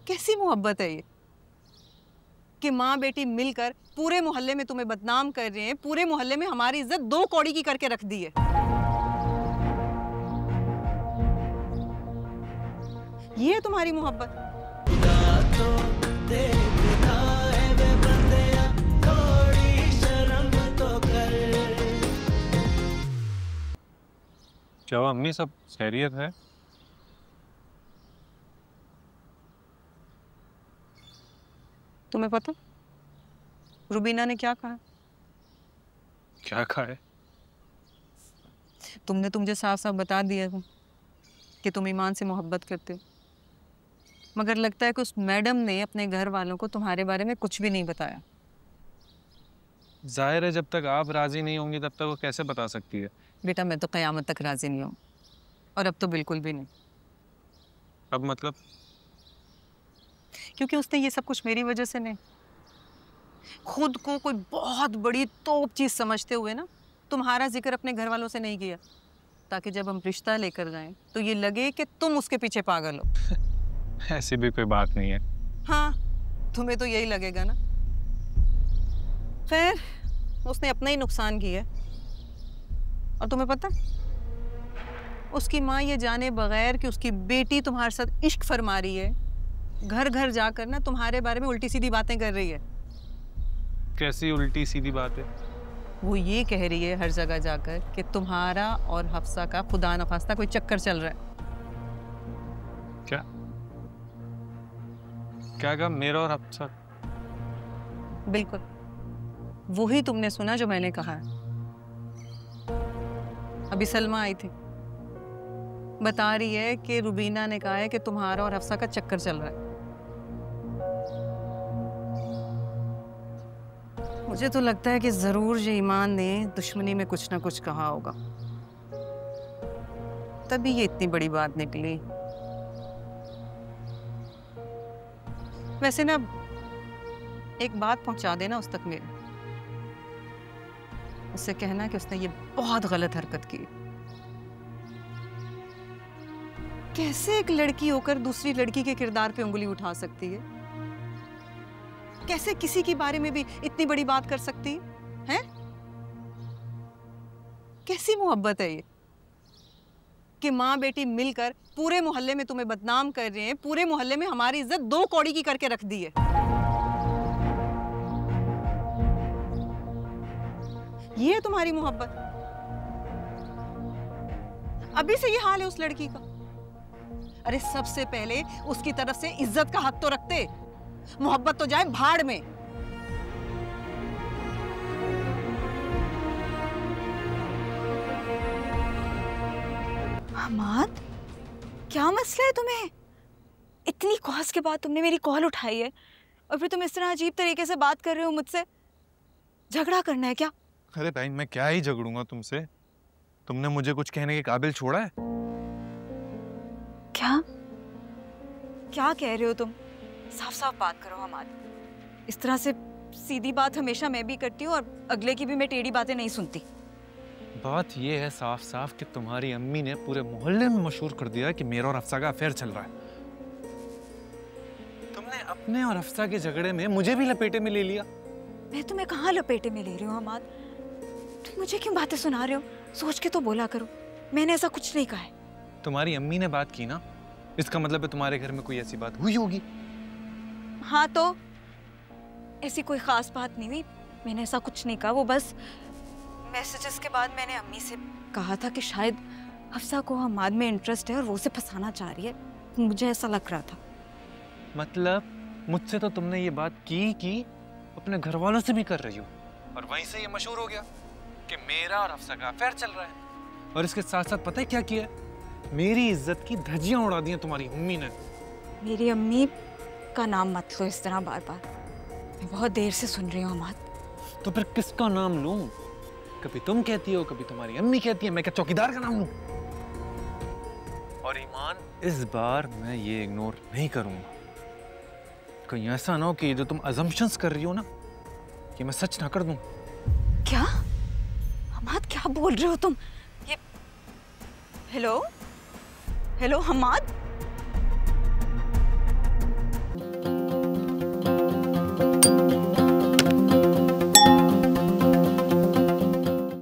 कैसी मोहब्बत है ये कि माँ बेटी मिलकर पूरे मोहल्ले में तुम्हें बदनाम कर रहे हैं, पूरे मोहल्ले में हमारी इज्जत 2 कौड़ी की करके रख दी है। ये है तुम्हारी मोहब्बत? क्या अम्मी सब खैरियत है? तुम्हें पता रुबीना ने क्या कहा? क्या कहा है? तुमने मुझे साफ साफ बता दिया था कि तुम ईमान से मोहब्बत करते हो, मगर लगता है कि उस मैडम ने अपने घर वालों को तुम्हारे बारे में कुछ भी नहीं बताया। जाहिर है जब तक आप राजी नहीं होंगी तब तक वो कैसे बता सकती है? बेटा मैं तो क़यामत तक राजी नहीं हूँ, और अब तो बिल्कुल भी नहीं। अब मतलब? क्योंकि उसने ये सब कुछ मेरी वजह से नहीं, खुद को कोई बहुत बड़ी तोप चीज समझते हुए ना तुम्हारा जिक्र अपने घर वालों से नहीं किया, ताकि जब हम रिश्ता लेकर जाएं तो ये लगे कि तुम उसके पीछे पागल हो। ऐसी भी कोई बात नहीं है। हाँ, तुम्हें तो यही लगेगा ना। खैर, उसने अपना ही नुकसान किया। और तुम्हें पता, उसकी माँ ये जाने बगैर कि उसकी बेटी तुम्हारे साथ इश्क फरमा रही है, घर घर जाकर ना तुम्हारे बारे में उल्टी सीधी बातें कर रही है। कैसी उल्टी सीधी बात है? वो ये कह रही है हर जगह जाकर कि तुम्हारा और हफ्सा का खुदा न खास्ता कोई चक्कर चल रहा है। क्या क्या कहा? मेरा और हफ्सा? बिल्कुल वही तुमने सुना जो मैंने कहा है। अभी सलमा आई थी, बता रही है कि रुबीना ने कहा है कि तुम्हारा और हफ्सा का चक्कर चल रहा है। मुझे तो लगता है कि जरूर ये ईमान ने दुश्मनी में कुछ ना कुछ कहा होगा, तभी ये इतनी बड़ी बात निकली। वैसे ना एक बात पहुंचा देना उस तक मेरे, उससे कहना कि उसने ये बहुत गलत हरकत की। कैसे एक लड़की होकर दूसरी लड़की के किरदार पे उंगली उठा सकती है? कैसे किसी के बारे में भी इतनी बड़ी बात कर सकती है? कैसी मोहब्बत है ये कि माँ बेटी मिलकर पूरे मोहल्ले में तुम्हें बदनाम कर रहे हैं, पूरे मोहल्ले में हमारी इज्जत 2 कौड़ी की करके रख दी है। ये है तुम्हारी मोहब्बत? अभी से ये हाल है उस लड़की का। अरे सबसे पहले उसकी तरफ से इज्जत का हक तो रखते, मोहब्बत तो जाए भाड़ में। हमाद, क्या मसला है तुम्हें? इतनी कॉल के बाद तुमने मेरी कॉल उठाई है और फिर तुम इस तरह अजीब तरीके से बात कर रहे हो मुझसे। झगड़ा करना है क्या? अरे भाई मैं क्या ही झगड़ूंगा तुमसे? तुमने मुझे कुछ कहने के काबिल छोड़ा है? क्या क्या कह रहे हो तुम? साफ साफ बात करो हमाद। इस तरह से सीधी बात हमेशा मैं भी करती हूँ और अगले की भी मैं टेढ़ी बातें नहीं सुनती। बात ये है साफ साफ कि तुम्हारी अम्मी ने पूरे मोहल्ले में मशहूर कर दिया कि मेरा और हफ्सा का अफेयर चल रहा है। तुमने अपने और हफ्सा के झगड़े में मुझे भी लपेटे में ले लिया। मैं तुम्हें कहाँ लपेटे में ले रही हूँ हमाद? तुम मुझे क्यों बातें सुना रहे हो? सोच के तो बोला करो, मैंने ऐसा कुछ नहीं कहा है। तुम्हारी अम्मी ने बात की ना, इसका मतलब है तुम्हारे घर में कोई ऐसी बात हुई होगी। हाँ तो ऐसी कोई खास बात नहीं हुई, मैंने ऐसा कुछ नहीं कहा। वो बस मैसेजेस के बाद मैंने अम्मी से कहा था कि शायद हफ्सा को हमाद में इंटरेस्ट है और वो उसे फंसाना चाह रही है, मुझे ऐसा लग रहा था। मतलब मुझसे तो तुमने ये बात की अपने घर वालों से भी कर रही हो, और वहीं से ये मशहूर हो गया कि मेरा और हफ्सा का अफेयर चल रहा है। और इसके साथ साथ पता है क्या किया? मेरी इज्जत की धज्जियां उड़ा दी हैं तुम्हारी अम्मी ने। मेरी अम्मी का नाम मत लो इस तरह बार बार, मैं बहुत देर से सुन रही हूँ हमाद। तो फिर किसका नाम लूं? कभी तुम कहती हो, कभी तुम्हारी अम्मी कहती है। मैं क्या चौकीदार का नाम लूं? और ईमान, इस बार मैं ये इग्नोर नहीं करूंगा। कहीं ऐसा ना हो कि जो तुम अजम्पशंस कर रही हो ना, कि मैं सच ना कर दूं। क्या हमाद, क्या बोल रहे हो तुम? ये हेलो हेलो हमाद।